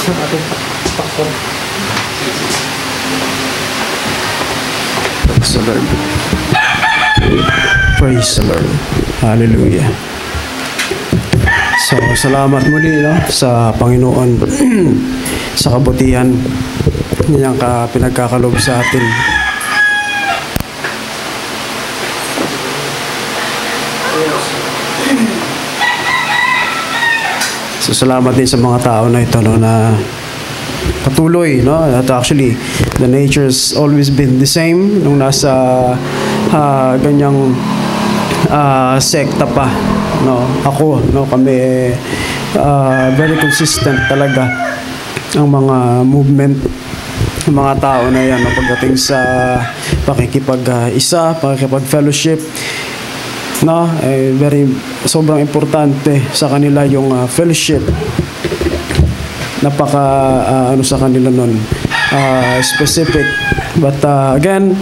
ang ating pakpon. Praise the Lord. Praise the Lord. Hallelujah. So, salamat muli sa Panginoon sa kabutihan niyang pinagkakalob sa atin. So, salamat din sa mga tao na ito na patuloy, at actually the nature's always been the same nung nasa ganyang sekta pa, ako, kami very consistent talaga ang mga movement ng mga tao na yan pagdating sa pakikipag-isa, pakikipag-fellowship, sobrang importante sa kanila yung fellowship. Napaka sa kanila nun, specific, but again,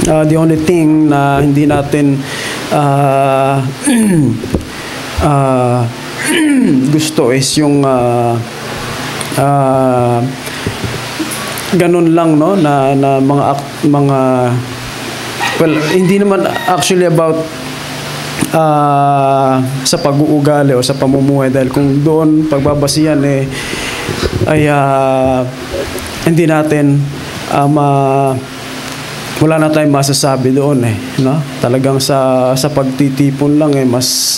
the only thing na hindi natin gusto is yung ganun lang, na mga well, hindi naman actually about sa pag-uugali o sa pamumuhay, dahil kung doon pagbabasihan ay hindi natin wala na tayong masasabi doon talagang sa pagtitipon lang mas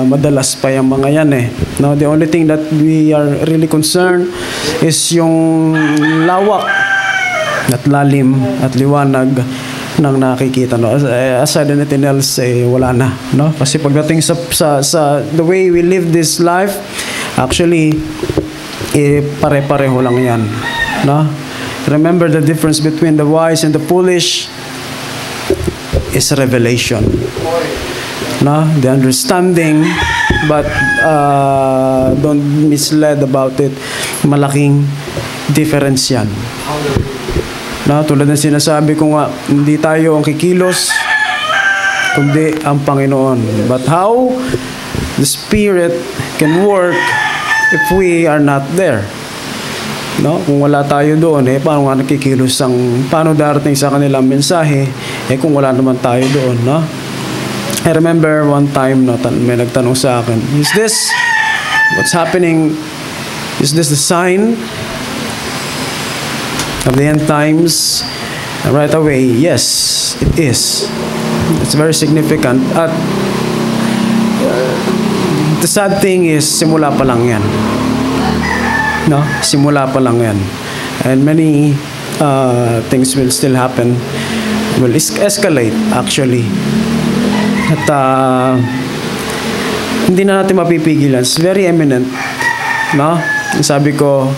madalas pa yung mga yan the only thing that we are really concerned is yung lawak at lalim at liwanag ng nakikita, aside anything else wala na, kasi pagdating sa the way we live this life, actually pare-pareho lang yan, remember the difference between the wise and the foolish is revelation, the understanding, but don't misled about it, malaking difference yan. Tulad ng sinasabi ko nga, hindi tayo ang kikilos, kundi ang Panginoon. But how the Spirit can work if we are not there? Kung wala tayo doon, paano nga nakikilos paano darating sa kanilang mensahe, kung wala naman tayo doon, I remember one time, may nagtanong sa akin, is this, what's happening, is this the sign of the end times? Right away, yes, it is. It's very significant. At the sad thing is, simula pa lang yan. Simula pa lang yan. And many things will still happen. Will escalate, actually. At hindi na natin mapipigilan. It's very eminent. Sabi ko,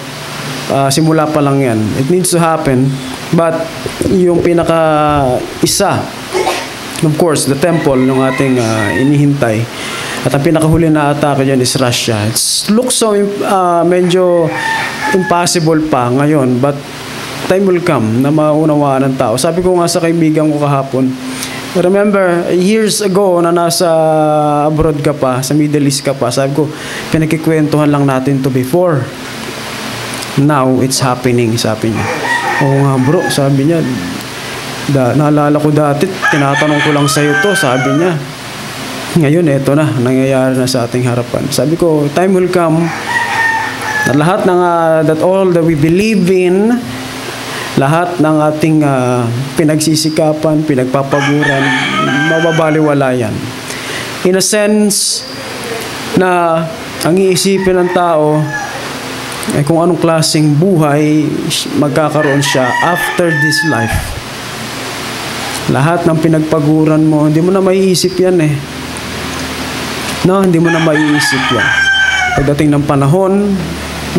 simula pa lang yan. It needs to happen. But yung pinaka-isa, of course, the temple ng ating inihintay. At ang pinakahuli na atake dyan is Russia. It looks so medyo impossible pa ngayon. But time will come na maunawaan ng tao. Sabi ko nga sa kaibigan ko kahapon, remember, years ago na nasa abroad ka pa, sa Middle East ka pa, sabi ko, pinagkikwentuhan lang natin to before. Now, it's happening, sabi niya. Oo nga bro, sabi niya. Naalala ko dati, tinatanong ko lang sa'yo to, sabi niya. Ngayon, eto na, nangyayari na sa ating harapan. Sabi ko, time will come na lahat ng, that all that we believe in, lahat ng ating pinagsisikapan, pinagpapaguran, mababaliwala yan. In a sense, na ang iisipin ng tao, kung anong klaseng buhay magkakaroon siya after this life. Lahat ng pinagpaguran mo, hindi mo na maiisip yan hindi mo na maiisip yan pagdating ng panahon.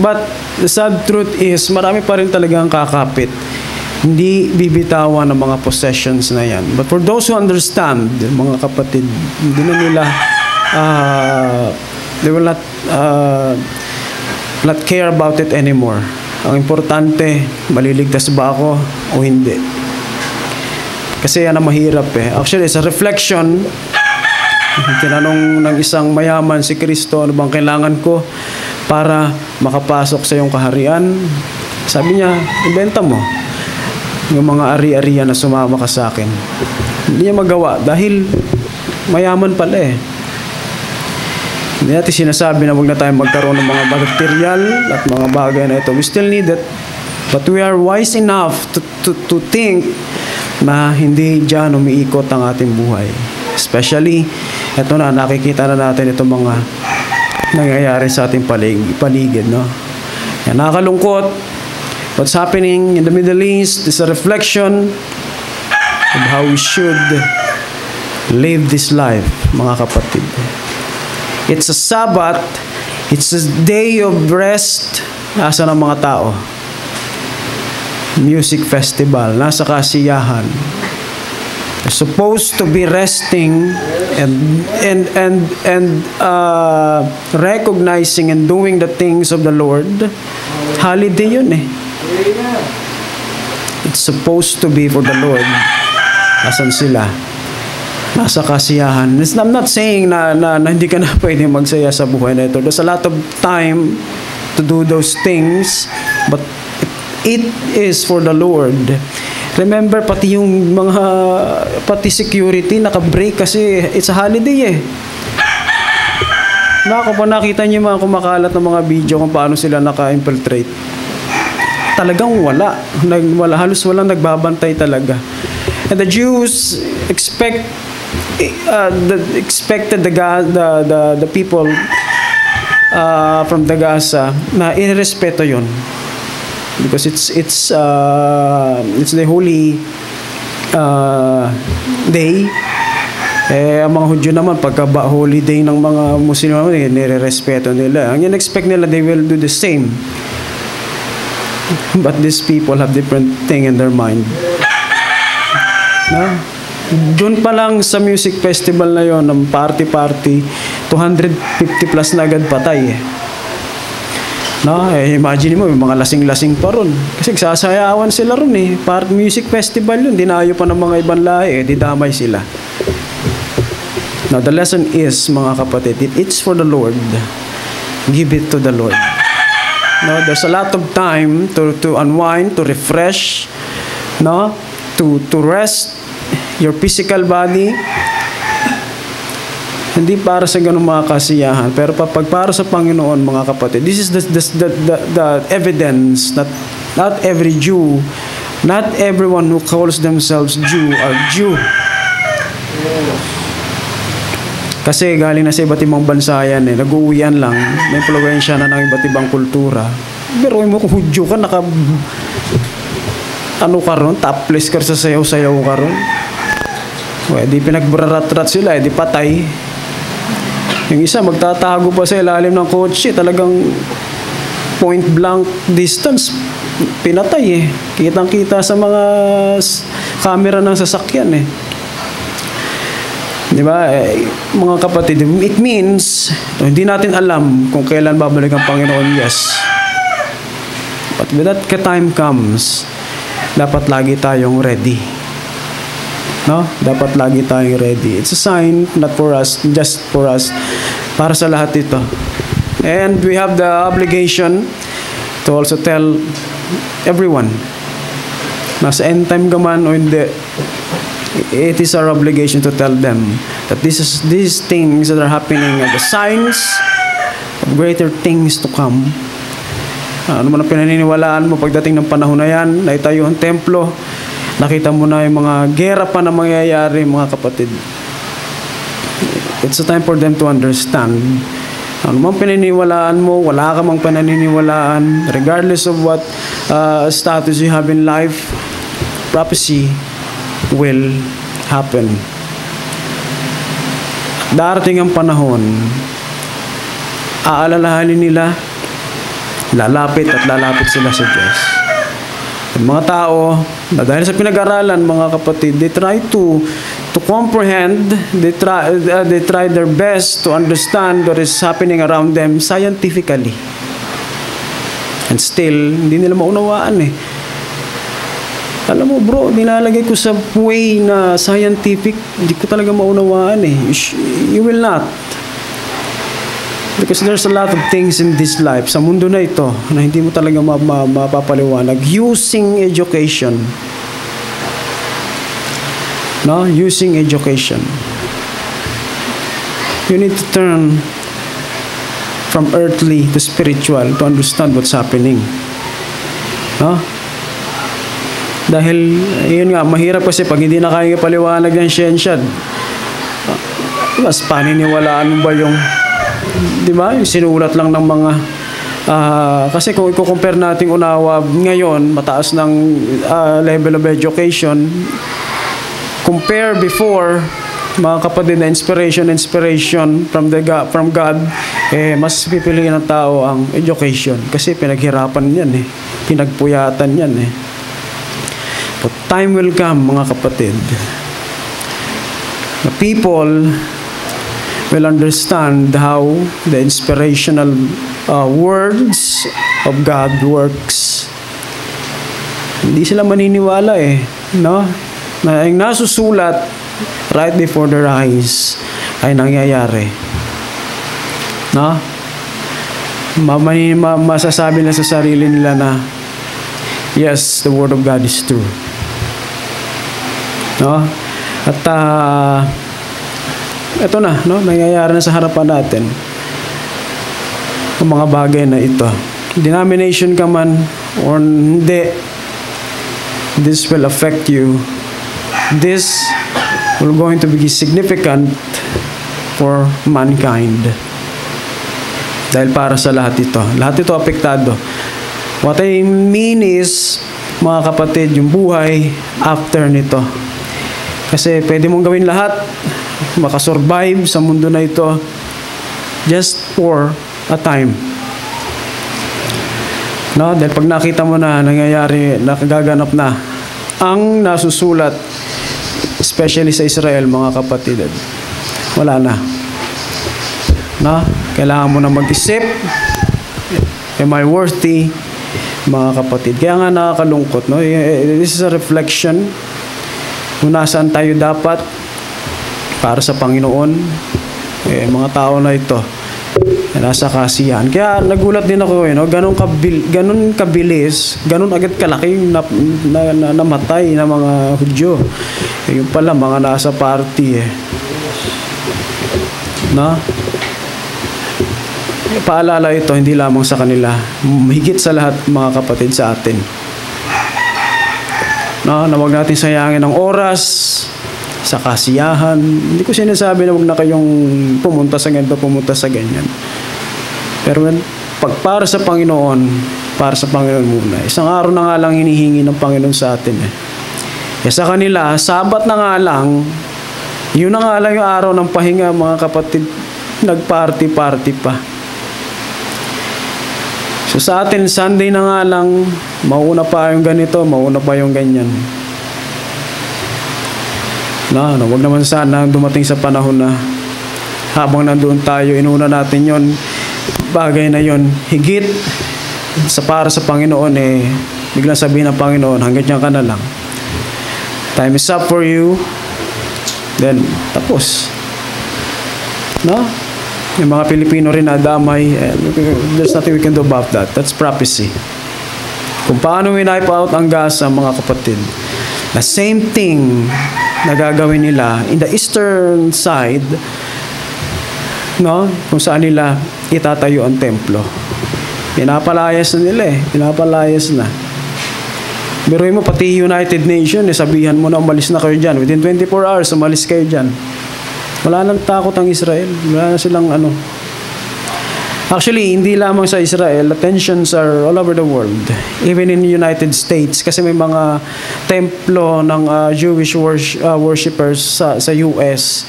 But the sad truth is, marami pa rin talagang kakapit, hindi bibitawan ng mga possessions na yan. But for those who understand, mga kapatid, hindi na nila they will not care about it anymore. Ang importante, maliligtas ba ako o hindi? Kasi yan ang mahirap Actually, sa reflection, tinanong ng isang mayaman si Kristo, ano bang kailangan ko para makapasok sa iyong kaharian. Sabi niya, ibenta mo yung mga ari-arian na sumama ka sa akin. Hindi niya magawa dahil mayaman pala eh. Hindi natin sinasabi na huwag na tayo magkaroon ng mga material at mga bagay na ito. We still need it. But we are wise enough to think na hindi dyan umiikot ang ating buhay. Especially, ito na, nakikita na natin itong mga nangyayari sa ating paligid. No? Yan, nakakalungkot. What's happening in the Middle East is a reflection of how we should live this life, mga kapatid. It's a Sabbath. It's a day of rest. Nasa ng mga tao? Music festival. Nasa kasiyahan. They're supposed to be resting and recognizing and doing the things of the Lord. Holiday yun eh. It's supposed to be for the Lord. Asan sila? Nasa kasiyahan. I'm not saying na hindi ka na pwede magsaya sa buhay na ito. There's a lot of time to do those things, but it is for the Lord. Remember, pati yung pati security, naka-break kasi it's a holiday eh. Kung nakita niyo mga kumakalat ng mga video kung paano sila naka-infiltrate. Talagang wala. Halos walang nagbabantay talaga. And the Jews expected the people from the Gaza na irespeto yon, because it's the holy day. Ang mga Hudyo naman, pagka holy day ng mga Muslim naman, nire-respeto nila. Ang in-expect nila, they will do the same. But these people have different thing in their mind. No? Doon pa lang sa music festival na yon, ng party, 250 plus na agad patay eh. No? Imagine mo, mga lasing-lasing pa ron. Kasi sasayawan sila ron eh. Music festival yun, dinayo pa ng mga ibang lahi eh, didamay sila. Now, the lesson is, mga kapatid, it's for the Lord. Give it to the Lord. No, there's a lot of time to unwind, to refresh, no, to rest your physical body. Hindi para sa ganung mga kasiyahan, pero pag para sa Panginoon, mga kapatid, this is the evidence that not every Jew, not everyone who calls themselves Jew are Jew. Kasi galing na sa iba't ibang bansa yan eh. Nag-uwian lang. May influensya na ng iba't ibang kultura. Pero mo kung Hudyo ka, ano ka ron? Topless ka sa sayaw-sayaw ka ron. Di pinagbrarat-rat sila, di patay. Yung isa, magtatago pa sa ilalim ng kotse. Talagang point blank distance. Pinatay eh. Kitang-kita sa mga camera ng sasakyan eh. Di ba? Mga kapatid, it means, hindi natin alam kung kailan babalik ang Panginoon, yes. But when that time comes, dapat lagi tayong ready. No? Dapat lagi tayong ready. It's a sign, not for us, just for us, para sa lahat ito. And we have the obligation to also tell everyone, nasa end time ka man o hindi, it is our obligation to tell them that these things that are happening are the signs of greater things to come. Ano man ang pinaniniwalaan mo pagdating ng panahon na yan, na itayo ang templo, nakita mo na yung mga gera pa na mangyayari, mga kapatid. It's a time for them to understand. Ano man pinaniniwalaan mo, wala ka mang pinaniniwalaan, regardless of what status you have in life, prophecy will happen. Darating ang panahon, aalalahanin nila, lalapit sila sa Diyos. Ang mga tao, na dahil sa pinag-aralan, mga kapatid, they try to comprehend, they try their best to understand what is happening around them scientifically. And still, hindi nila maunawaan eh. Alam mo bro, nilalagay ko sa way na scientific, hindi ko talaga maunawaan eh. You will not. Because there's a lot of things in this life, sa mundo na ito, na hindi mo talaga mapapaliwanag. Using education. No? Using education. You need to turn from earthly to spiritual to understand what's happening. No? Dahil, yun nga, mahirap kasi pag hindi na kaya paliwanag ng siyensya, mas paniniwalaan mo ba yung, di ba, yung sinulat lang ng mga, kasi kung i-compare natin unawa ngayon, mataas ng level of education, compare before, mga kapatid, na inspiration from God, mas pipiliin ng tao ang education kasi pinaghirapan yan pinagpuyatan yan But time will come, mga kapatid, the people will understand how the inspirational words of God works. Hindi sila maniniwala no? Na yung nasusulat right before their eyes ay nangyayari. No? Masasabi na sa sarili nila na yes, the Word of God is true. No? At ito na, no? Nangyayari na sa harapan natin ang mga bagay na ito. Denomination ka man or hindi, this will affect you. This will going to be significant for mankind. Dahil para sa lahat ito. Lahat ito apektado. What I mean is, mga kapatid, yung buhay after nito. Kasi pwede mong gawin lahat, makasurvive sa mundo na ito just for a time. No? Dahil pag nakita mo na nangyayari, nakagaganap na ang nasusulat, especially sa Israel, mga kapatid, wala na. No? Kailangan mo na mag-isip, am I worthy, mga kapatid? Kaya nga nakakalungkot, no? This is a reflection kung nasaan tayo dapat para sa Panginoon. Mga tao na ito nasa kasiyahan. Kaya nagulat din ako, no? Ganun kabilis, ganun agad kalaki yung namatay na mga Hudyo. Yung pala, mga nasa party no? Paalala ito, hindi lamang sa kanila, higit sa lahat, mga kapatid, sa atin. No? Na huwag natin sayangin ang oras sa kasiyahan. Hindi ko sinasabi na huwag na kayong pumunta sa ganito, pumunta sa ganyan. Pero pag para sa Panginoon muna. Isang araw na nga lang hinihingi ng Panginoon sa atin Kaya sa kanila, Sabat na nga lang, yun na nga lang yung araw ng pahinga, mga kapatid, nagparty-party pa. So sa atin, Sunday na nga lang, mauna pa yung ganito, mauna pa yung ganyan. Wag naman sana dumating sa panahon na habang nandoon tayo, inuna natin yon, bagay na yon, higit sa para sa Panginoon, biglang sabihin ng Panginoon, hanggang dyan ka na lang. Time is up for you. Then, tapos. No? Yung mga Pilipino rin na damay, there's nothing we can do about that. That's prophecy. Kung paano winipe out ang Gaza, mga kapatid, the same thing na gagawin nila in the eastern side, no? Kung saan nila itatayo ang templo. Pinapalayas na nila pinapalayas na. Biruin mo, pati United Nations, sabihan mo na umalis na kayo dyan. Within 24 hours, umalis kayo dyan. Wala nang takot ang Israel. Wala na silang Actually, hindi lamang sa Israel, tensions are all over the world. Even in the United States. Kasi may mga templo ng Jewish worshippers sa US.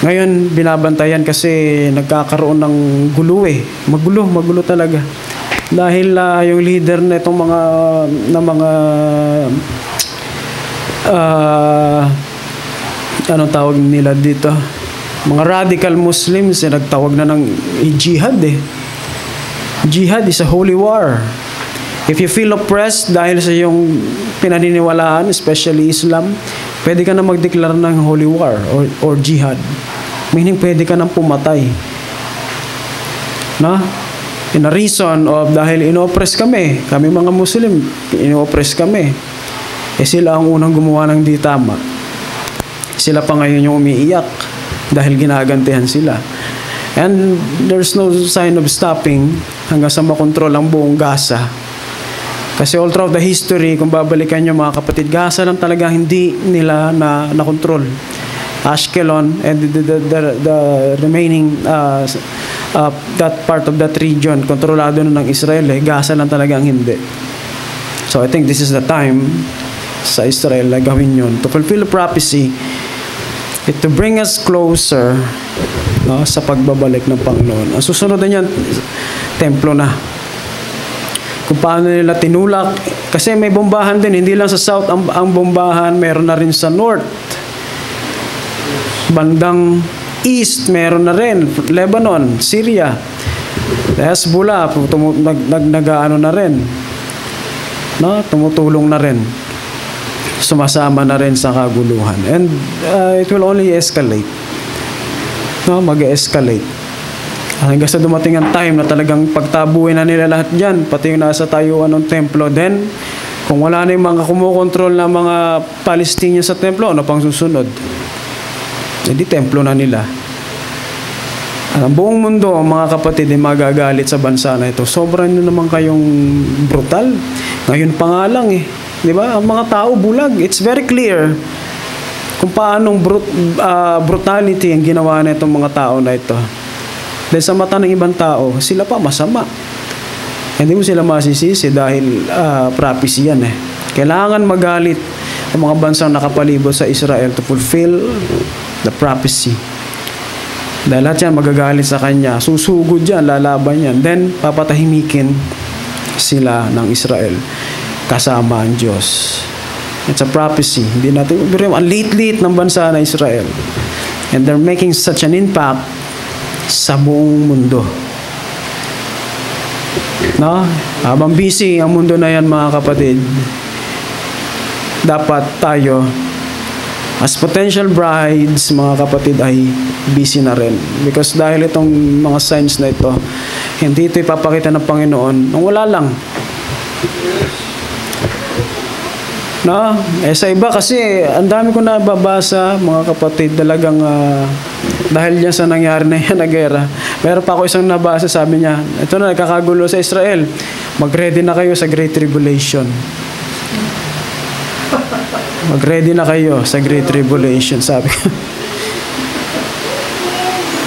Ngayon, binabantayan kasi nagkakaroon ng gulo Magulo talaga. Dahil yung leader na itong mga anong tawag nila dito? Mga radical Muslims, nagtawag na ng jihad Jihad is a holy war. If you feel oppressed dahil sa iyong pinaniniwalaan, especially Islam, pwede ka na magdeklara ng holy war or jihad. Meaning pwede ka nang pumatay. No? In a reason of dahil inoppress kami mga Muslim, inoppress kami. Sila ang unang gumawa ng di tama. Sila pa ngayon yung umiiyak dahil ginagantihan sila. And there's no sign of stopping hanggang sa makontrol ang buong Gaza. Kasi all throughout the history, kung babalikan nyo mga kapatid, Gaza lang talaga hindi nila na-control. Ashkelon and the remaining that part of that region, kontrolado na ng Israel. Gaza lang talaga ang hindi. So I think this is the time sa Israel na gawin yun to fulfill the prophecy, to bring us closer, no, sa pagbabalik ng Panginoon. Ang susunod na yan, templo na. Kung paano nila tinulak, kasi may bombahan din, hindi lang sa south ang bombahan, meron na rin sa north. Bandang east, meron na rin. Lebanon, Syria, Hezbollah, nag-ano na rin. No? Tumutulong na rin. Sumasama na rin sa kaguluhan. And it will only escalate. No? Mag-escalate. Hanggang sa dumating ang time na talagang pagtabuhin na nila lahat dyan, pati yung nasa tayuan ng templo. Then, kung wala na yung mga kumukontrol na mga Palestinians sa templo, ano pang susunod? Hindi templo na nila. Ang buong mundo, mga kapatid, ay magagalit sa bansa na ito. Sobrang nyo naman kayong brutal. Ngayon pa nga lang Di ba? Ang mga tao bulag. It's very clear kung paanong brutality ang ginawa na itong mga tao na ito. Dahil sa mata ng ibang tao, sila pa masama. Hindi mo sila masisisi dahil prophecy yan Kailangan magalit ang mga bansang nakapalibot sa Israel to fulfill the prophecy. Dahil lahat yan magagalit sa kanya. Susugod yan, lalaban yan. Then, papatahimikin sila ng Israel kasama ang Diyos. It's a prophecy. Hindi natin, ang liit-liit ng bansa na Israel. And they're making such an impact sa buong mundo. No? Habang busy ang mundo na yan, mga kapatid, dapat tayo as potential brides, mga kapatid, ay busy na rin. Because dahil itong mga signs na ito, hindi ito ipapakita ng Panginoon nung wala lang. No? Sa iba kasi, ang dami ko nababasa, mga kapatid, talagang dahil yan sa nangyari na yan na gera. Meron pa ako isang nabasa, sabi niya, ito na, nagkakagulo sa Israel. Mag-ready na kayo sa Great Tribulation. Mag-ready na kayo sa Great Tribulation, sabi ko.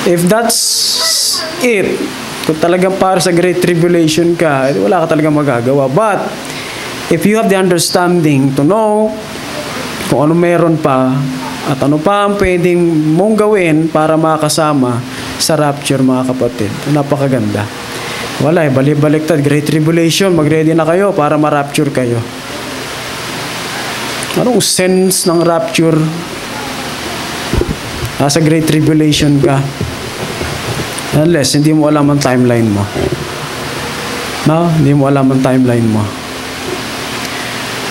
If that's it, kung talagang para sa Great Tribulation ka, wala ka talagang magagawa. But, if you have the understanding to know kung ano meron pa at ano pa ang pwedeng mong gawin para makasama sa rapture, mga kapatid. Napakaganda. Wala balik-baliktad. Great Tribulation, mag-ready na kayo para ma-rapture kayo. Anong sense ng rapture? Sa Great Tribulation ka. Unless hindi mo alam ang timeline mo. No? Hindi mo alam ang timeline mo.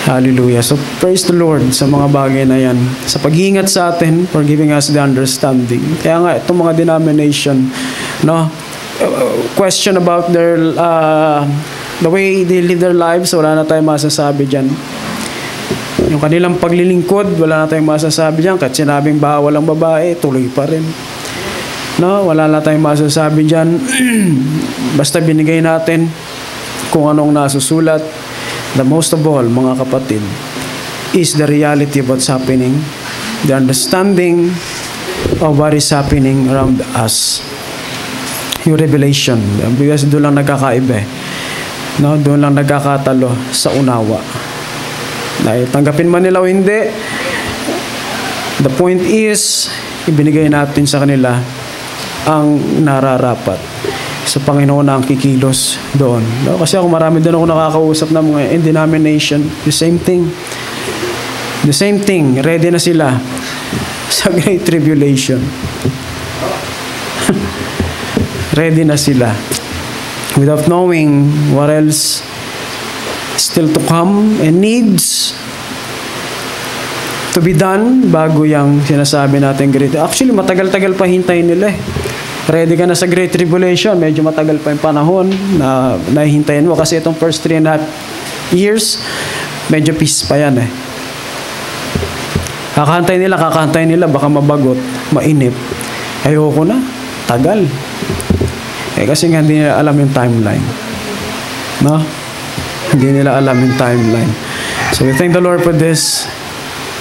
Hallelujah. So, praise the Lord sa mga bagay na yan. Sa pag-iingat sa atin, for giving us the understanding. Kaya nga, itong mga denomination, no, question about their, the way they live their lives, wala na tayong masasabi dyan. Yung kanilang paglilingkod, wala na tayong masasabi dyan. Kahit sinabing bawal ang babae, tuloy pa rin. No, wala na tayong masasabi dyan. Basta binigay natin kung anong nasusulat. The most of all, mga kapatid, is the reality of what's happening, the understanding of what is happening around us. Yung revelation, because doon lang nagkakaiba. No? Doon lang nagkakatalo sa unawa. Dahil tanggapin man nila o hindi, the point is, ibinigay natin sa kanila ang nararapat. Sa Panginoon na ang kikilos doon. No? Kasi ako marami doon ako nakakausap ng mga in denomination. The same thing. The same thing. Ready na sila sa Great Tribulation. Ready na sila. Without knowing what else still to come and needs to be done bago yung sinasabi natin great. Actually, matagal-tagal pa hintayin nila Ready ka na sa Great Tribulation. Medyo matagal pa yung panahon na nahihintayin mo. Kasi itong first 3.5 years, medyo peace pa yan eh. Kakahantay nila, baka mabagot, mainip. Ayoko na, tagal. Kasi nga hindi nila alam yung timeline. No? Hindi nila alam yung timeline. So we thank the Lord for these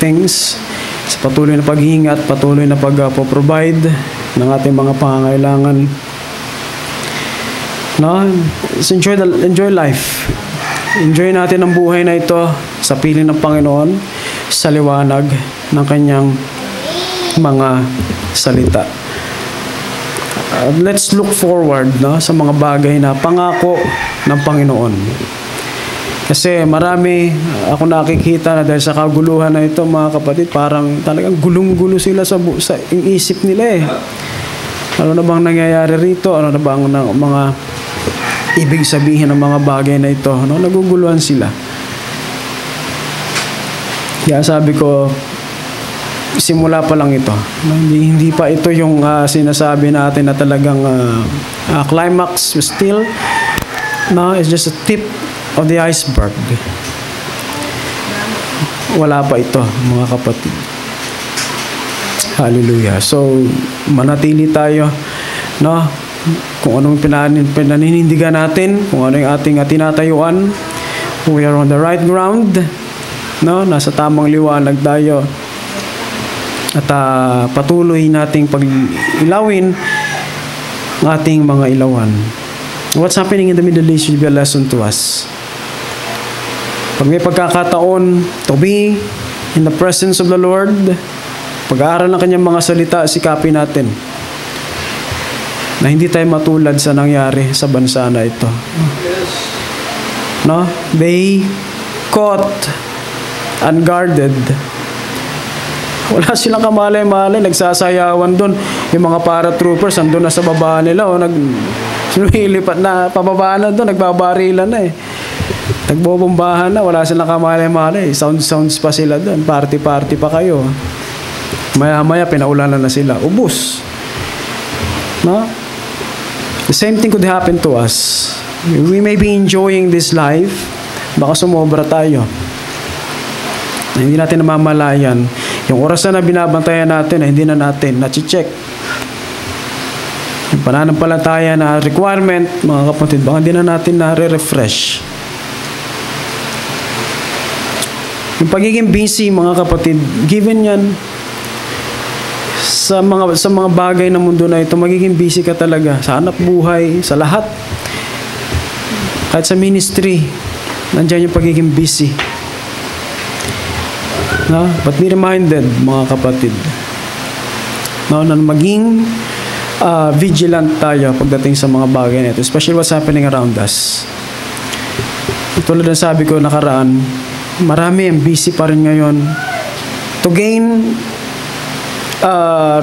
things. Sa patuloy na pag-iingat, patuloy na pag-provide ng ating mga pangangailangan. No? Enjoy life. Enjoy natin ang buhay na ito sa piling ng Panginoon, sa liwanag ng kanyang mga salita. Let's look forward, no, sa mga bagay na pangako ng Panginoon. Kasi marami ako nakikita na dahil sa kaguluhan na ito, mga kapatid, parang talagang gulong-gulo sila sa isip nila eh. Ano na bang nangyayari rito? Ano na bang mga ibig sabihin ng mga bagay na ito? No? Naguguluhan sila. Kaya sabi ko, simula pa lang ito. Hindi pa ito yung sinasabi natin na talagang climax. Still, no, it's just a tip of the iceberg. Wala pa ito, mga kapatid. Hallelujah. So, manatili tayo, no? Kung anong pinaninindigan natin, kung ano yung ating tinatayuan, we are on the right ground, no? Nasa tamang liwanag tayo. At patuloy nating pag-ilawin ang ating mga ilawan. What's happening in the Middle East should be a lesson to us. Pag may pagkakataon to be in the presence of the Lord, pag-aaral ng kanyang mga salita, sikapin natin na hindi tayo matulad sa nangyari sa bansa na ito. No? They caught unguarded. Wala silang kamalay-malay, nagsasayawan doon. Yung mga paratroopers, andun na sa baba nila, sinulilipat na, pababa na doon, nagbabarilan na eh. Nagbobombahan na, wala silang kamalay-malay. Sounds pa sila doon, party-party pa kayo. Maya-maya, pinaulanan na sila. Ubus. No? The same thing could happen to us. We may be enjoying this life, baka sumobra tayo. Hindi natin namamalayan. Yung oras na binabantayan natin, hindi na natin na-check. Yung pananampalataya na requirement, mga kapatid, baka hindi na natin na-refresh. Yung pagiging busy, mga kapatid, given yan, sa mga bagay ng mundo na ito, magiging busy ka talaga. Sa hanap buhay, sa lahat. Kahit sa ministry, nandiyan yung pagiging busy. No? But be reminded, mga kapatid, no, na maging vigilant tayo pagdating sa mga bagay na ito, especially what's happening around us. Tulad ng sabi ko nakaraan, marami ang busy pa rin ngayon to gain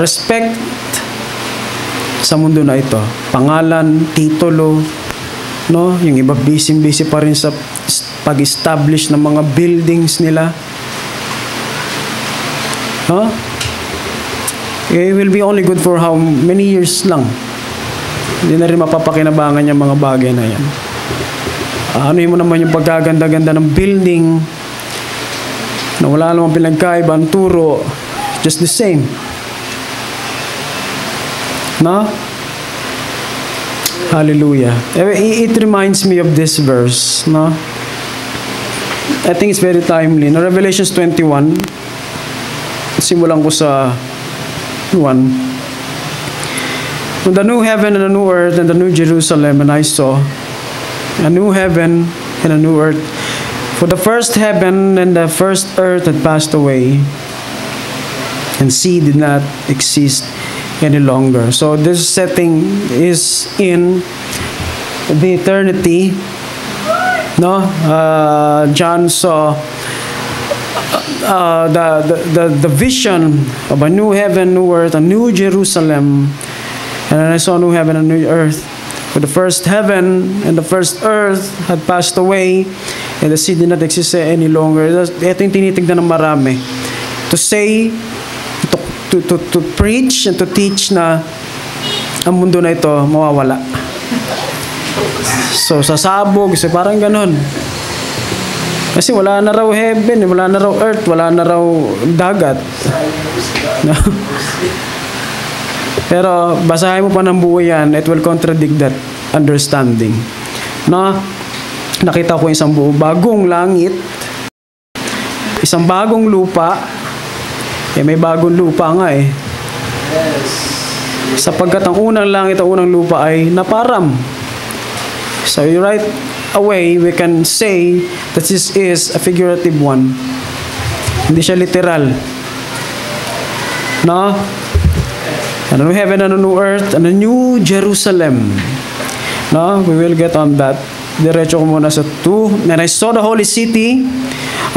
respect sa mundo na ito. Pangalan, titulo, no? Yung iba busy pa rin sa pag-establish ng mga buildings nila. Huh? It will be only good for how many years lang. Hindi na rin mapapakinabangan yung mga bagay na yan. Ano mo naman yung pagkaganda-ganda ng building na wala namang pinagkaiba ang turo, just the same. No? Hallelujah. It reminds me of this verse, no? I think it's very timely. No, Revelations 21. Simulan ko sa 1. On the new heaven and the new earth and the new Jerusalem, and I saw a new heaven and a new earth. For the first heaven and the first earth had passed away, and sea did not exist any longer. So this setting is in the eternity. No, John saw the vision of a new heaven, new earth, a new Jerusalem, and then I saw a new heaven and new earth. For the first heaven and the first earth had passed away, and the sea did not exist any longer. Ito yung tinitignan ng marami. To say, to preach and to teach na ang mundo na ito mawawala. So, sasabog, so parang ganon. Kasi wala na raw heaven, wala na raw earth, wala na raw dagat. No? Pero, basahin mo pa ng buo yan, it will contradict that understanding. No? Nakita ko isang buo, bagong langit, isang bagong lupa, may bagong lupa nga eh. Sapagkat ang unang langit, ang unang lupa ay naparam. So right away, we can say that this is a figurative one. Hindi siya literal. No? And a new heaven and a new earth and a new Jerusalem. No? We will get on that. Diretso ko muna sa 2. And I saw the holy city,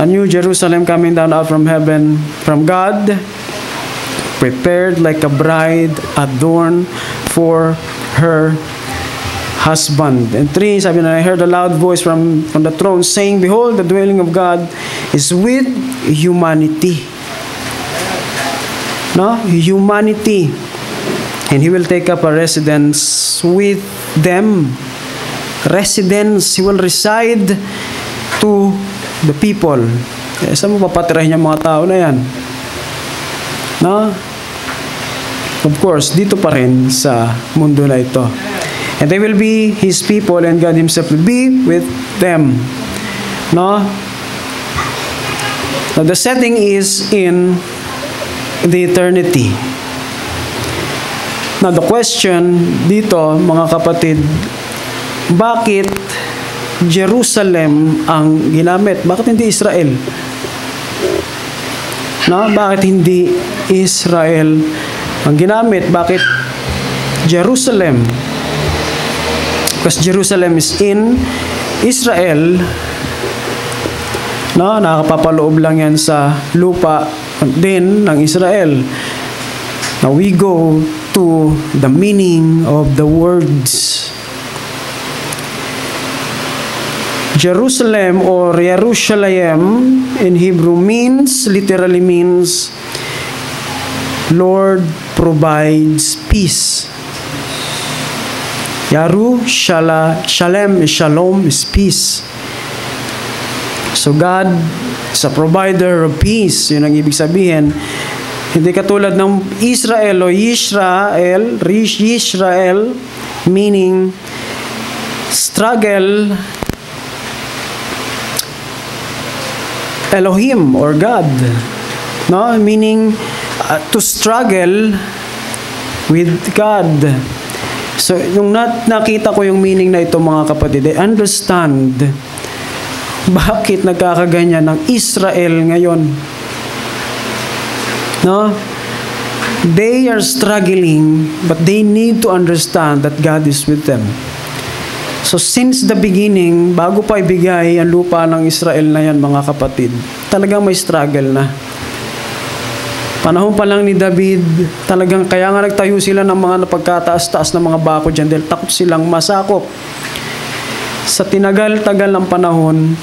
a new Jerusalem coming down out from heaven, from God, prepared like a bride adorned for her husband. And 3, sabi na, I heard a loud voice from the throne saying, behold, the dwelling of God is with humanity. No? Humanity. And He will take up a residence with them. Residence. He will reside to the people. Eh, saan mo papatirahin yung mga tao na yan? No? Of course, dito pa rin sa mundo na ito. And they will be His people, and God Himself will be with them. No? Now, the setting is in the eternity. Now, the question dito, mga kapatid, bakit Jerusalem ang ginamit? Bakit hindi Israel? No? Bakit hindi Israel ang ginamit? Bakit Jerusalem? Because Jerusalem is in Israel. No, nakakapapaloob lang yan sa lupa din ng Israel. Now we go to the meaning of the words. Jerusalem or Yerushalayim in Hebrew literally means Lord provides peace. Shalem is shalom is peace. So God is a provider of peace. Yun ang ibig sabihin. Hindi katulad ng Israel o Yisrael, meaning struggle, Elohim or God. No? Meaning to struggle with God. So, nung nakita ko yung meaning na ito, mga kapatid, I understand bakit nagkakaganyan ng Israel ngayon. No? They are struggling, but they need to understand that God is with them. So, since the beginning, bago pa ibigay ang lupa ng Israel na yan, mga kapatid, talagang may struggle na. Panahon pa lang ni David, talagang kaya nga nagtayo sila ng mga napagkataas-taas na mga bako dyan dahil takot silang masakop. Sa tinagal-tagal ng panahon,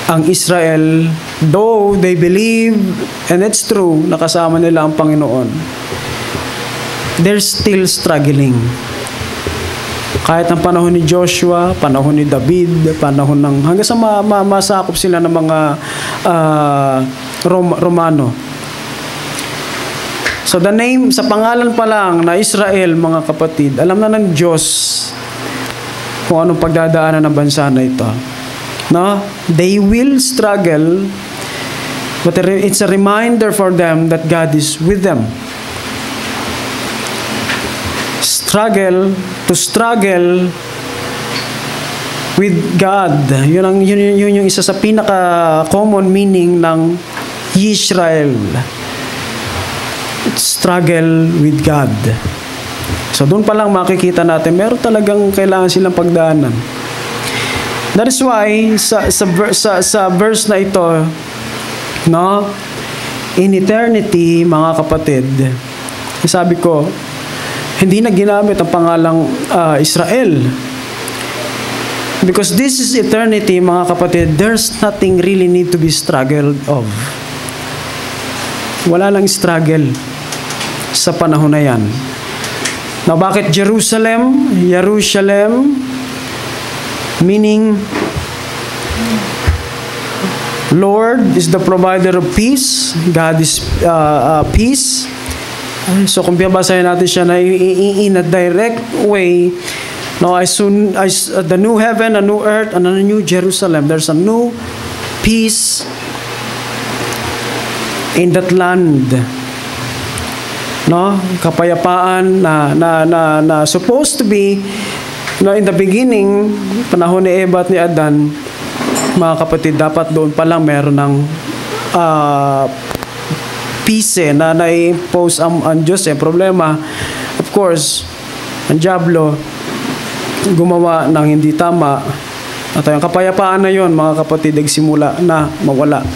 ang Israel, though they believe, and it's true, nakasama nila ang Panginoon, they're still struggling. Kahit ang panahon ni Joshua, panahon ni David, panahon ng, hanggang sa masakop sila ng mga Romano. So the name, sa pangalan pa lang na Israel, mga kapatid, alam na ng Diyos kung anong pagdadaanan ng bansa na ito. No? They will struggle, but it's a reminder for them that God is with them. To struggle with God. Yun yung isa sa pinaka-common meaning ng Israel. Struggle with God. So doon pa lang makikita natin, meron talagang kailangan silang pagdaanan. That is why sa verse na ito, no, in eternity, mga kapatid, sabi ko, hindi na ginamit ang pangalang Israel. Because this is eternity, mga kapatid, there's nothing really need to be struggled of. Wala lang struggle sa panahon na yan. Now, bakit Jerusalem? Jerusalem, meaning Lord is the provider of peace. God is peace. So kung babasahin natin siya na in a direct way, no, the new heaven, a new earth, and a new Jerusalem. There's a new peace in that land. No, kapayapaan na supposed to be, no, in the beginning, panahon ni Eva at ni Adan, mga kapatid, dapat doon pa lang meron ng peace na na-impose ang Diyos. Problema, of course, ang diablo gumawa ng hindi tama at yung kapayapaan na yon, mga kapatid, nagsimula na mawala.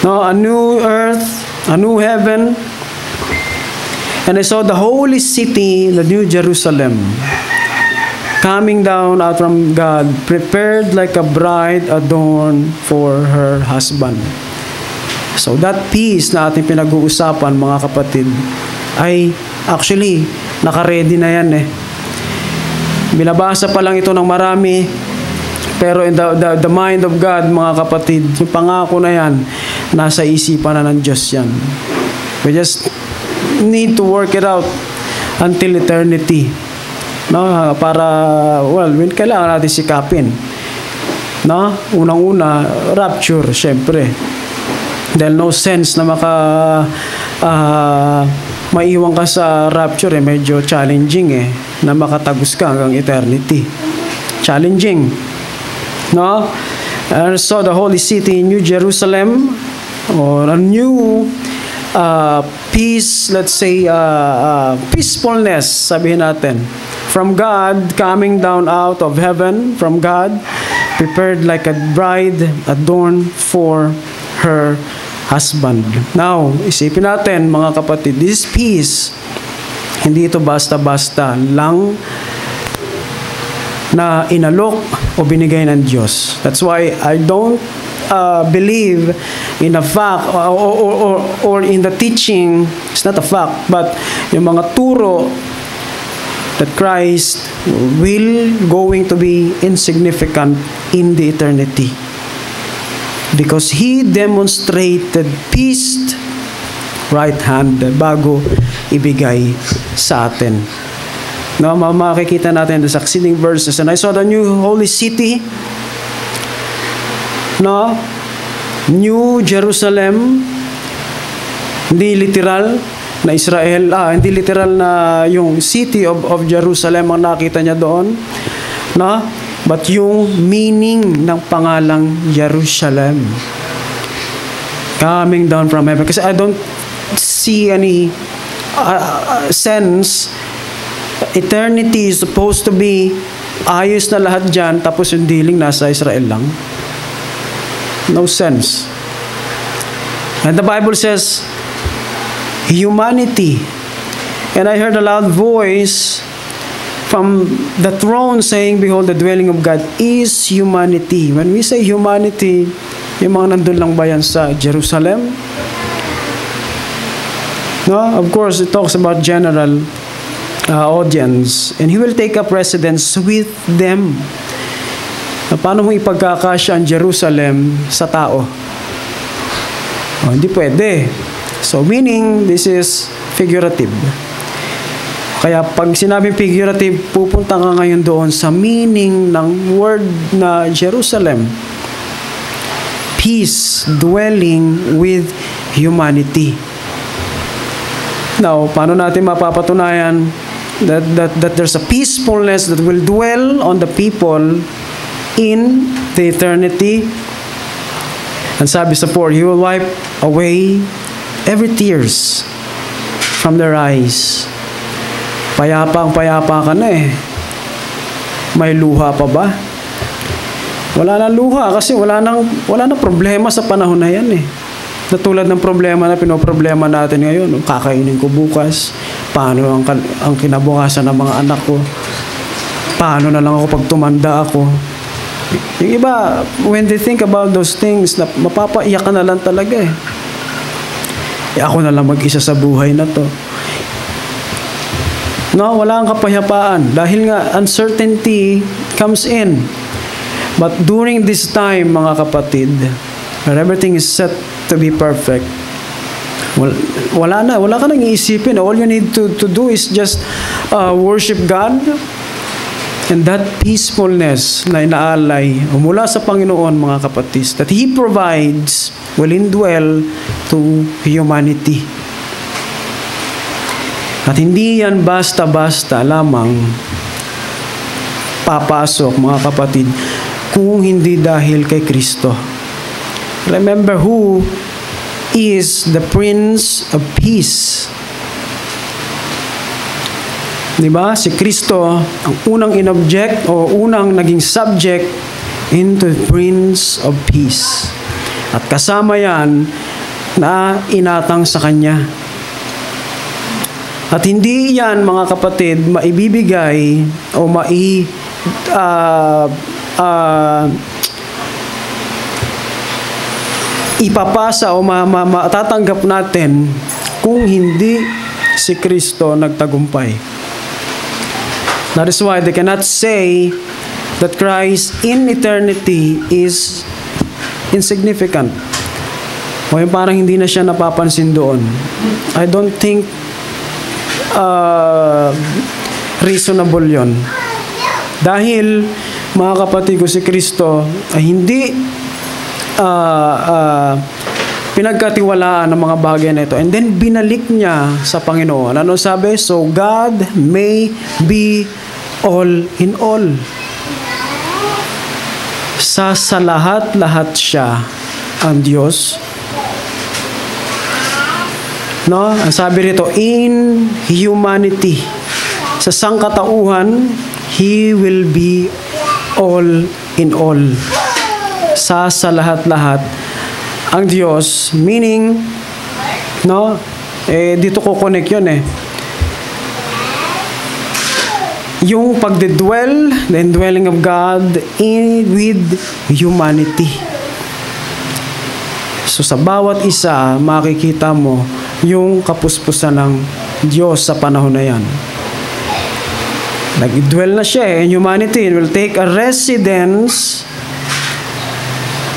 No, a new earth, a new heaven, and I saw the holy city, the new Jerusalem, coming down out from God, prepared like a bride adorned for her husband. So that peace na ating pinag-uusapan, mga kapatid, ay actually naka-ready na yan eh. Binabasa pa lang ito ng marami, pero in the mind of God, mga kapatid, yung pangako na yan, nasa isipan na ng Diyos yan. We just need to work it out until eternity. No, para, well, kailangan natin sikapin. No? Unang-una, rapture, syempre. Dahil no sense na maiwan ka sa rapture, medyo challenging na makatagos ka hanggang eternity. Challenging. No? And so the holy city, New Jerusalem, or a new peace, let's say, peacefulness, sabihin natin. From God, coming down out of heaven, from God, prepared like a bride adorned for her husband. Now, isipin natin, mga kapatid, this peace, hindi ito basta-basta lang na inalok o binigay ng Diyos. That's why I don't believe in a fact or in the teaching, it's not a fact, but yung mga turo that Christ will going to be insignificant in the eternity. Because He demonstrated peace right hand bago ibigay sa atin. No, makikita natin the succeeding verses. And I saw the new holy city, no, New Jerusalem, hindi literal na Israel, hindi literal na yung city of Jerusalem ang nakita niya doon, no? But yung meaning ng pangalang Jerusalem, coming down from heaven. Kasi I don't see any sense. Eternity is supposed to be ayos na lahat dyan, tapos yung dealing nasa Israel lang. No sense. And the Bible says, humanity. And I heard a loud voice from the throne saying, behold, the dwelling of God is humanity. When we say humanity, yung mga nandun lang ba yan sa Jerusalem? No, of course, it talks about general audience. And He will take up residence with them. Paano mo ipagkakasya ang Jerusalem sa tao? Hindi pwede. So, meaning, this is figurative. Kaya pag sinabing figurative, pupunta ka ngayon doon sa meaning ng word na Jerusalem. Peace, dwelling with humanity. Now, paano natin mapapatunayan that there's a peacefulness that will dwell on the people in the eternity? And sabi sa 4, He will wipe away every tears from their eyes. Payapa ka na May luha pa ba? Wala na luha kasi wala nang problema sa panahon na yan Natulad ng problema na pinoproblema natin ngayon. Kakainin ko bukas. Paano ang kinabukasan ng mga anak ko? Paano na lang ako pag tumanda ako? Yung iba, when they think about those things, mapapaiyak ka na lang talaga ako na lang mag-isa sa buhay na to. No, wala kang kapayapaan dahil nga uncertainty comes in. But during this time, mga kapatid, where everything is set to be perfect, wala ka nang iisipin. All you need to do is just worship God, and that peacefulness na inaalay mula sa Panginoon, mga kapatid, that He provides will indwell to humanity. At hindi yan basta-basta lamang papasok, mga kapatid, kung hindi dahil kay Kristo. Remember who is the Prince of Peace. Diba? Si Kristo ang unang inobject o unang naging subject into the Prince of Peace. At kasama yan na inatang sa Kanya. At hindi yan, mga kapatid, maibibigay o ipapasa o matatanggap natin kung hindi si Kristo nagtagumpay. That is why they cannot say that Christ in eternity is insignificant. O yung parang hindi na siya napapansin doon. I don't think reasonable yon. Dahil, mga kapatid ko, si Kristo ay hindi pinagkatiwalaan ng mga bagay na ito. And then, binalik niya sa Panginoon. Ano sabi? So, God may be all in all. Sa lahat-lahat siya ang Diyos. No? Ang sabi rito, in humanity, sa sangkatauhan, He will be all in all. Sa lahat-lahat ang Diyos, meaning, no? Dito ko connect yun yung pagdedwell, the indwelling of God with humanity. So sa bawat isa, makikita mo yung kapuspusan ng Diyos sa panahon na yan. Nag-dwell na siya in humanity and will take a residence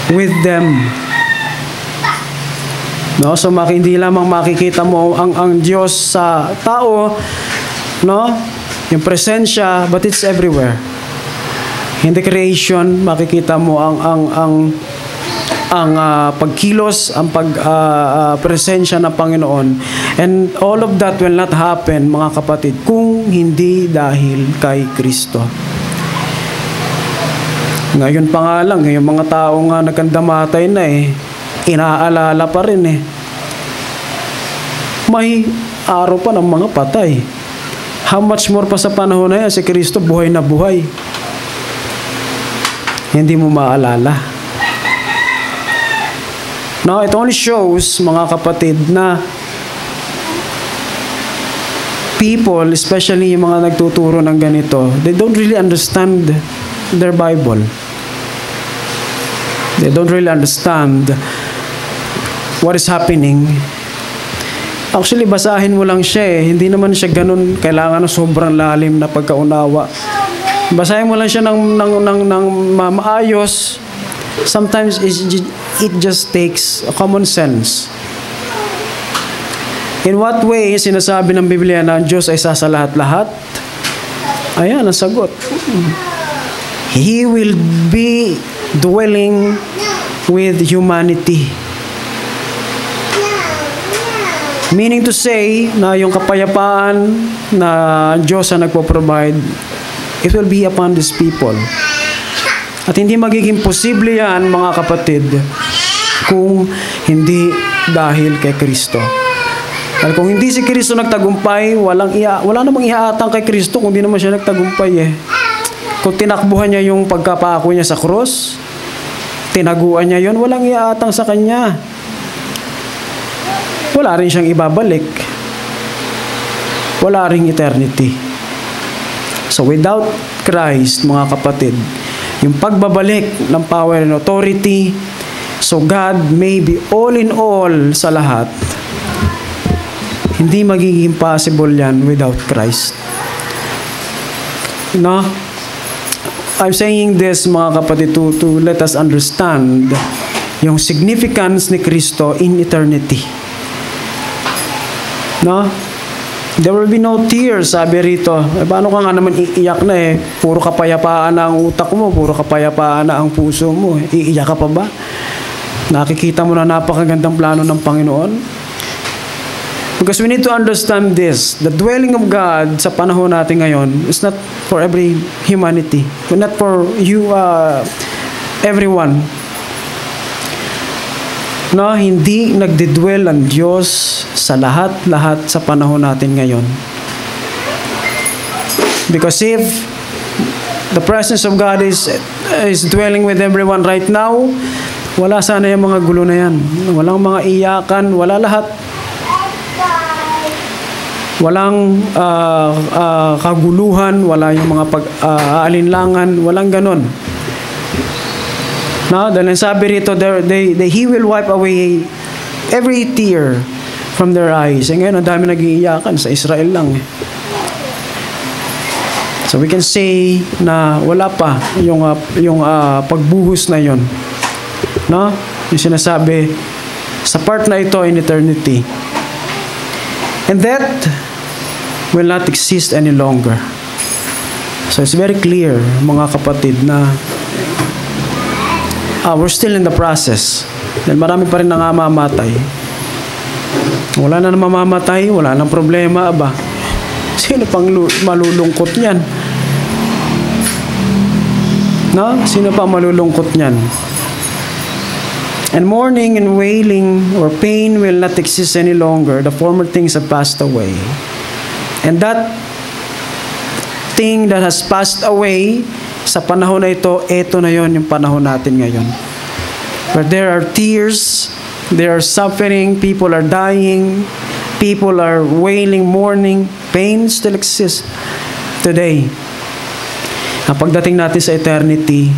with them. No? So hindi lamang makikita mo ang Diyos sa tao, no? Yung presensya, but it's everywhere. In the creation, makikita mo ang pagkilos, ang presensya ng Panginoon. And all of that will not happen, mga kapatid, kung hindi dahil kay Kristo. Ngayon pa nga lang, yung mga tao nga nagkandamatay na inaalala pa rin May araw pa ng mga patay. How much more pa sa panahon na yan, si Kristo buhay na buhay. Hindi mo maalala. Now, it only shows, mga kapatid, na people, especially yung mga nagtuturo ng ganito, they don't really understand their Bible. They don't really understand what is happening. Actually, basahin mo lang siya Hindi naman siya ganun kailangan ng sobrang lalim na pagkaunawa. Basahin mo lang siya ng maayos. Sometimes it just takes common sense. In what way sinasabi ng Biblia na ang Diyos ay sa lahat-lahat? Ayan, ang sagot. He will be dwelling with humanity. Meaning to say na yung kapayapaan na Diyos ang nagpo-provide, it will be upon these people. At hindi magiging posible yan, mga kapatid, kung hindi dahil kay Kristo. Dahil kung hindi si Kristo nagtagumpay, wala namang iaatang kay Kristo kung hindi naman siya nagtagumpay Kung tinakbuhan niya yung pagkapako niya sa cross, tinaguan niya yon, walang iaatang sa Kanya. Wala rin siyang ibabalik. Wala ring eternity. So without Christ, mga kapatid, yung pagbabalik ng power and authority, so God may be all in all sa lahat, hindi magiging possible yan without Christ. No? I'm saying this, mga kapatid, to let us understand yung significance ni Kristo in eternity. No? There will be no tears, sabi rito. Paano ka nga naman iiyak na eh? Puro kapayapaan na ang utak mo, puro kapayapaan na ang puso mo. Iiyak ka pa ba? Nakikita mo na napakagandang plano ng Panginoon? Because we need to understand this. The dwelling of God sa panahon natin ngayon is not for every humanity. But not for you, everyone. No, hindi nagdidwell ang Diyos sa lahat-lahat sa panahon natin ngayon. Because if the presence of God is dwelling with everyone right now, wala sana yung mga gulo na yan. Walang mga iyakan, wala lahat. Walang kaguluhan, wala yung mga pag-aalinlangan, walang ganon. No, dahil sabi rito, He will wipe away every tear from their eyes. E ngayon, ang dami nag-iiyakan sa Israel lang. So we can say na wala pa yung pagbuhos na yon. No? Yung sinasabi sa part na ito in eternity. And that will not exist any longer. So it's very clear, mga kapatid, na we're still in the process. Dahil marami pa rin nangamamatay. Wala na mamamatay, wala nang problema, aba. Sino pang malulungkot niyan? No? Sino pang malulungkot niyan? And mourning and wailing or pain will not exist any longer. The former things have passed away. And that thing that has passed away, sa panahon na ito, eto na yon yung panahon natin ngayon. But there are tears, there are suffering, people are dying, people are wailing, mourning, pain still exists today. Ang pagdating natin sa eternity,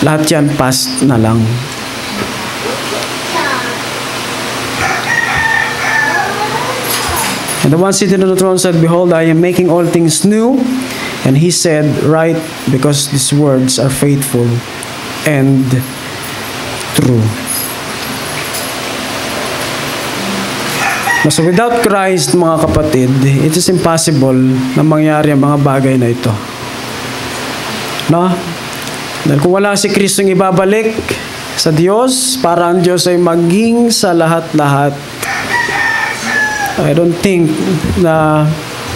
lahat yan past na lang. And the one seated on the throne said, "Behold, I am making all things new." And he said, "Write, because these words are faithful and true." So without Christ, mga kapatid, it is impossible na mangyari ang mga bagay na ito. No? Dahil kung wala si Kristo yung ibabalik sa Diyos, para ang Diyos ay maging sa lahat-lahat, I don't think na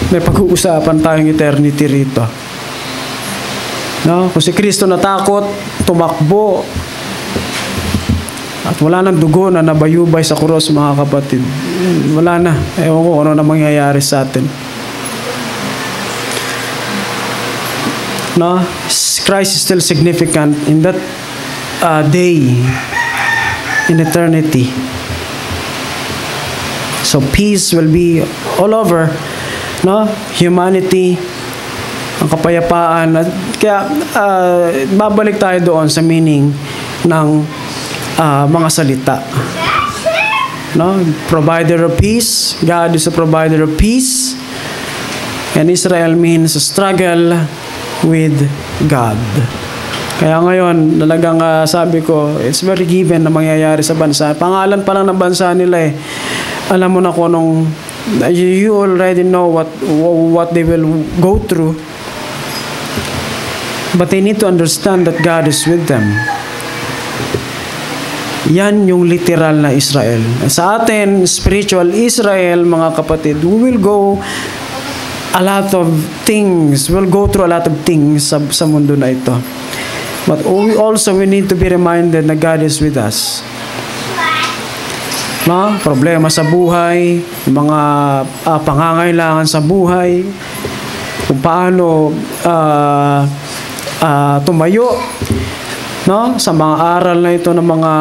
may pag-uusapan tayong eternity rito. No? Kung si Kristo natakot, tumakbo, at wala nang dugo na nabayubay sa krus, mga kapatid, wala na. Ewan ko ano na mangyayari sa atin. No? Christ is still significant in that day, in eternity. So peace will be all over, no? Humanity, ang kapayapaan. At kaya babalik tayo doon sa meaning ng mga salita. No? Provider of peace. God is a provider of peace. And Israel means a struggle with God. Kaya ngayon, talagang sabi ko, it's very given na mangyayari sa bansa. Pangalan pa lang ng bansa nila eh. Alam mo na kung anong, you already know what they will go through. But they need to understand that God is with them. Yan yung literal na Israel. Sa atin, spiritual Israel, mga kapatid, we will go a lot of things. We'll go through a lot of things sa mundo na ito. But we need to be reminded na God is with us. No? Problema sa buhay, mga pangangailangan sa buhay, kung paano tumayo, no? Sa mga aral na ito ng mga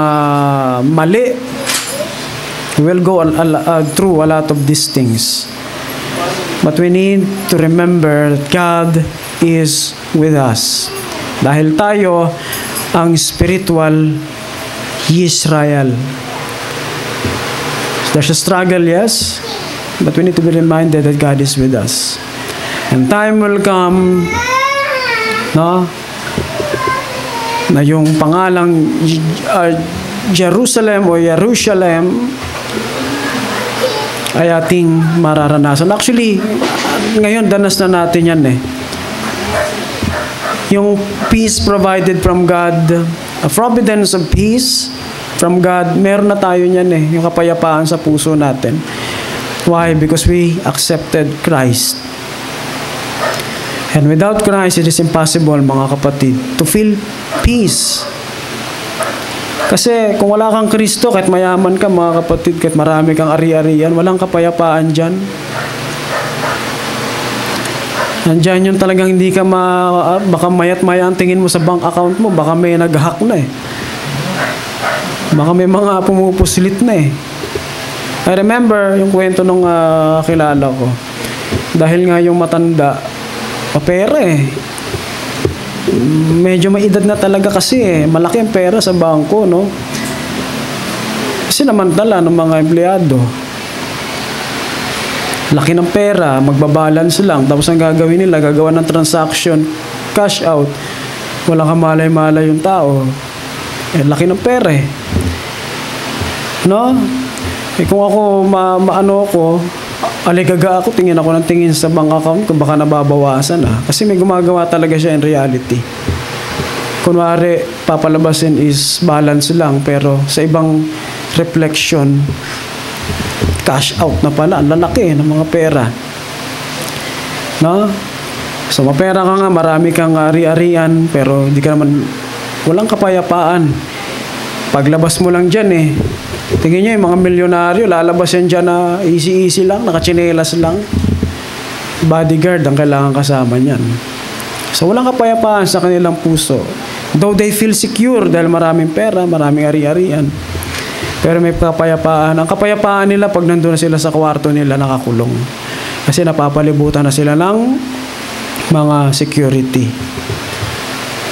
mali, we'll go through a lot of these things. But we need to remember that God is with us. Dahil tayo ang spiritual Israel. There's a struggle, yes, but we need to be reminded that God is with us. And time will come, no, na yung pangalang Jerusalem o Jerusalem ay ating mararanasan. Actually, ngayon danas na natin yan eh. Yung peace provided from God, a providence of peace from God, meron na tayo niyan eh, yung kapayapaan sa puso natin. Why? Because we accepted Christ. And without Christ, it is impossible, mga kapatid, to feel peace. Kasi kung wala kang Kristo, kahit mayaman ka, mga kapatid, kahit marami kang ari-arian, walang kapayapaan dyan. Nandyan yung talagang hindi ka baka mayat-maya ang tingin mo sa bank account mo, baka may nag-hack na eh. Baka may mga pumupuslit na eh. I remember yung kwento nung kilala ko. Dahil nga yung matanda, pera eh. Medyo may edad na talaga kasi eh. Malaki ang pera sa bangko, no? Sinamantala ng mga empleyado. Laki ng pera, magbabalance lang. Tapos ang gagawin nila, gagawa ng transaction, cash out. Walang kamalay-malay yung tao. Laki ng pera eh. No? Kung ako, maano ako, aligaga ako, tingin ako ng tingin sa bank account ko, baka nababawasan Kasi may gumagawa talaga siya in reality. Kunwari, papalabasin is balance lang, pero sa ibang reflection, cash out na pala. Ang lalaki ng mga pera. No? So, mapera ka nga, marami kang ari-arian, pero di ka naman, walang kapayapaan. Paglabas mo lang dyan eh. Tingin nyo yung mga milyonaryo, lalabas yan dyan na easy-easy lang, nakachinelas lang. Bodyguard ang kailangan kasama niyan. So, walang kapayapaan sa kanilang puso. Though they feel secure dahil maraming pera, maraming ari-arian. Pero may kapayapaan. Ang kapayapaan nila pag nandun na sila sa kwarto nila nakakulong. Kasi napapalibutan na sila ng mga security.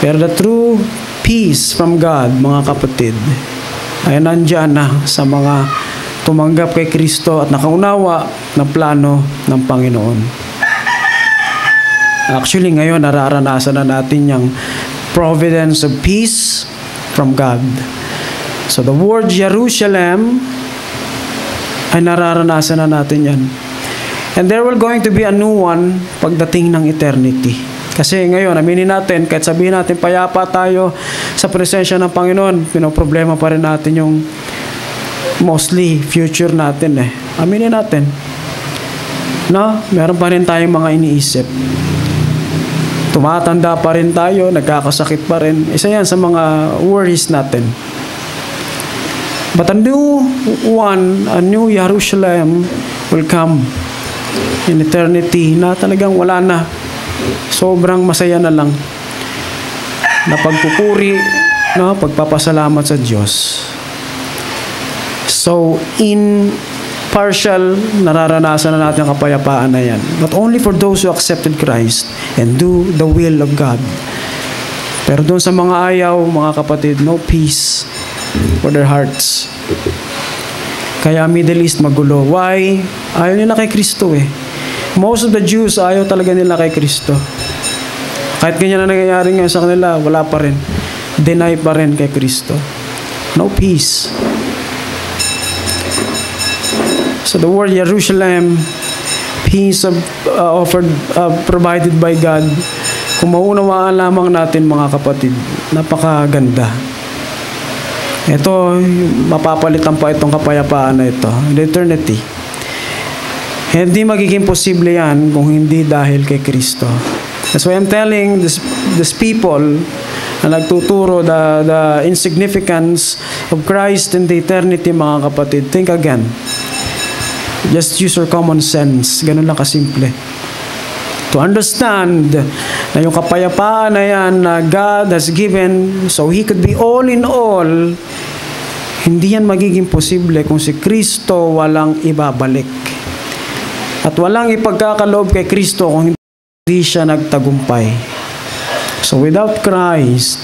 Pero the true peace from God, mga kapatid, ay nandyan na sa mga tumanggap kay Kristo at nakaunawa ng plano ng Panginoon. Actually, ngayon nararanasan na natin yung providence of peace from God. So the word Jerusalem ay nararanasan na natin yan. And there will going to be a new one pagdating ng eternity. Kasi ngayon, aminin natin, kahit sabihin natin, payapa tayo sa presensya ng Panginoon, pinoproblema pa rin natin yung mostly future natin eh. Aminin natin. No? Meron pa rin tayong mga iniisip. Tumatanda pa rin tayo, nagkakasakit pa rin. Isa yan sa mga worries natin. But a new one, a new Jerusalem will come in eternity na talagang wala na. Sobrang masaya na lang na pagpupuri, no, pagpapasalamat sa Diyos. So, in partial, nararanasan na natin ang kapayapaan na yan. But only for those who accepted Christ and do the will of God. Pero doon sa mga ayaw, mga kapatid, no peace for their hearts. Kaya Middle East magulo. Why? Ayaw nila kay Kristo eh. Most of the Jews, ayaw talaga nila kay Kristo. Kahit ganyan na nangyayari ngayon sa kanila, wala pa rin. Deny pa rin kay Kristo. No peace. So the word Jerusalem, peace offered, provided by God. Kung maunawaan lamang natin, mga kapatid, napakaganda. Ito, mapapalitan pa itong kapayapaan na ito in eternity. Hindi magiging posible yan kung hindi dahil kay Kristo. That's why I'm telling this people na nagtuturo the insignificance of Christ in the eternity, mga kapatid. Think again. Just use your common sense. Ganun lang kasimple. To understand na yung kapayapaan na yan na God has given so He could be all in all, hindi yan magiging posible kung si Kristo walang ibabalik. At walang ipagkakaloob kay Kristo kung hindi siya nagtagumpay. So without Christ,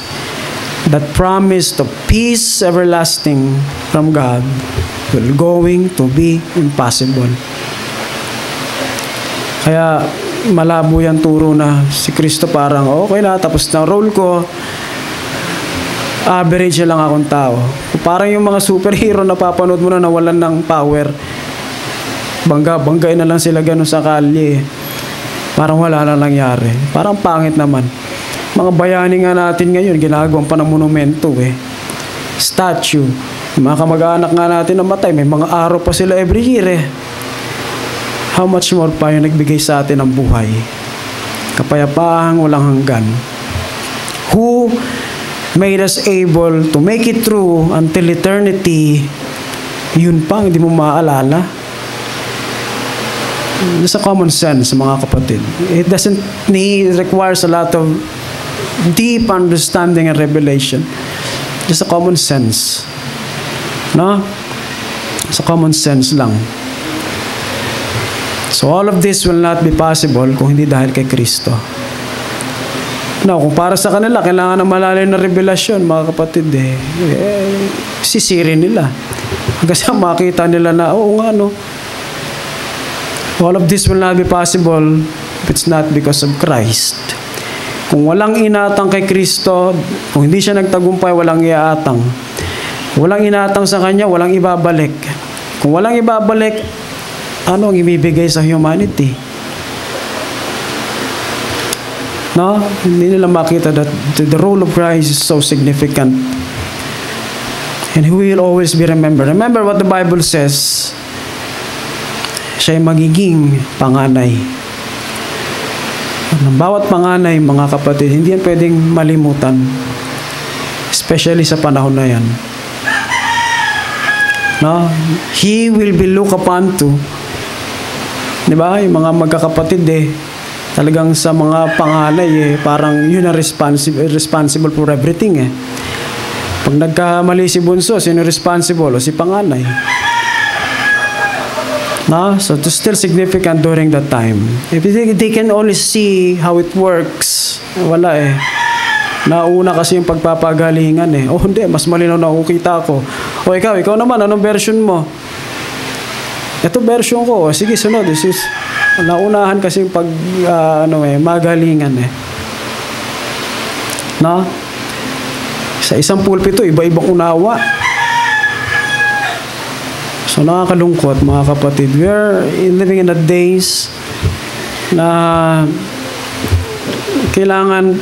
that promise of peace everlasting from God will going to be impossible. Kaya malabo yan turo na si Kristo parang okay na, tapos na role ko, average lang akong tao. Parang yung mga superhero na papanood mo na nawalan ng power, bangga-banggay na lang sila ganun sa kalye. Parang wala lang nangyari. Parang pangit naman. Mga bayani nga natin ngayon, ginagawang pa ng monumento statue. Yung mga kamag-anak nga natin namatay, may mga araw pa sila every year How much more pa yung nagbigay sa atin ng buhay? Kapayapaang walang hanggan. Who made us able to make it through until eternity, yun pa, hindi mo maaalala. It's a common sense, mga kapatid. It requires a lot of deep understanding and revelation. Just a common sense. No? It's a common sense lang. So all of this will not be possible kung hindi dahil kay Kristo. Now, kung para sa kanila, kailangan ng malalim na revelasyon, mga kapatid, sisirin nila. Kasi makita nila na, oo nga, no? All of this will not be possible if it's not because of Christ. Kung walang inatang kay Kristo, kung hindi siya nagtagumpay, walang iaatang. Walang inatang sa Kanya, walang ibabalik. Kung walang ibabalik, ano ang ibibigay sa humanity? No? Hindi nila makita that the role of Christ is so significant. And He will always be remembered. Remember what the Bible says. Siya ay magiging panganay. Ng bawat panganay, mga kapatid, hindi yan pwedeng malimutan. Especially sa panahon na yan. No? He will be looked upon to. Diba? Yung mga magkakapatid talagang sa mga panganay parang yun ang responsible for everything Pag nagkamali si bunso, sino responsible? O si panganay. No? So it's still significant during that time. If they can only see how it works, wala Nauna kasi yung pagpapagalingan Oh hindi, mas malinaw na ukita ko. O ikaw naman, anong version mo? Ito version ko. Sige, sunod. This is naunahan kasi yung magalingan No? Sa isang pulpito, iba-ibang unawa. So nakakalungkot, mga kapatid. We're living in the days na kailangan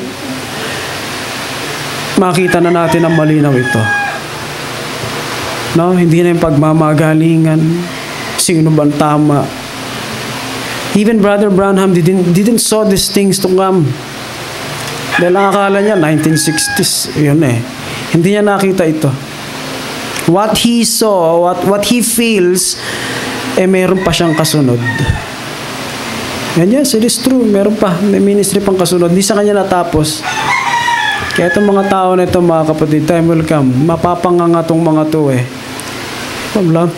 makita na natin ang malinaw ito. No? Hindi na yung pagmamagalingan. Sino bang tama? Even Brother Branham didn't saw these things to come. Dahil ang akala niya, 1960s, yun Hindi niya nakita ito. What he saw, what he feels, meron pa siyang kasunod. And yes, it is true. Meron pa. May ministry pang kasunod. Hindi sa kanya natapos. Kaya itong mga tao na ito, mga kapatid, time will come. Mapapanganga itong mga ito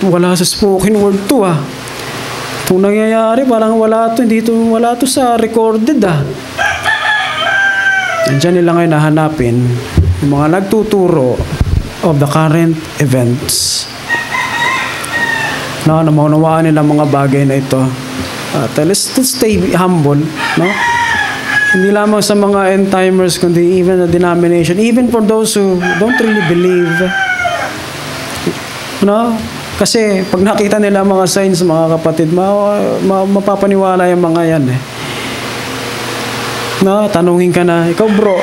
Wala sa spoken word to Itong nangyayari, parang wala to sa recorded Diyan nila ngayon nahanapin yung mga nagtuturo of the current events. Na maunawaan nila mga bagay na ito. Let's stay humble, no? Hindi lamang sa mga end-timers, kundi even the denomination, even for those who don't really believe. No? Kasi pag nakita nila mga signs, mga kapatid, mapapaniwala yung mga yan No? Tanungin ka na, ikaw bro,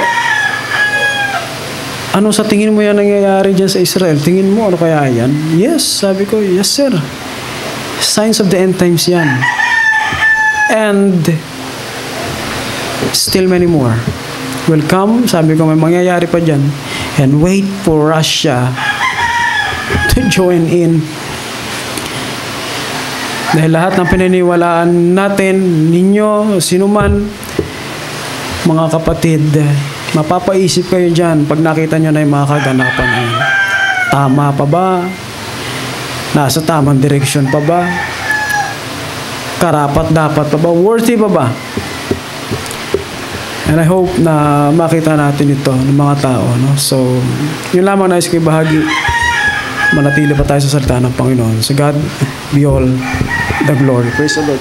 ano sa tingin mo yan nangyayari dyan sa Israel? Tingin mo, ano kaya yan? Yes, sabi ko, yes sir. Signs of the end times yan. And still many more will come. Sabi ko, may mangyayari pa dyan. And wait for Russia to join in. Dahil lahat ng pinaniwalaan natin, ninyo, sinuman, mga kapatid, mapapaisip kayo dyan pag nakita nyo na yung mga kaganapan Tama pa ba? Nasa tamang direksyon pa ba? Karapat dapat pa ba? Worthy pa ba? And I hope na makita natin ito ng mga tao. No? So, yun lamang nais ko ibahagi. Manatili pa tayo sa salita ng Panginoon. So God be all the glory. Praise the Lord.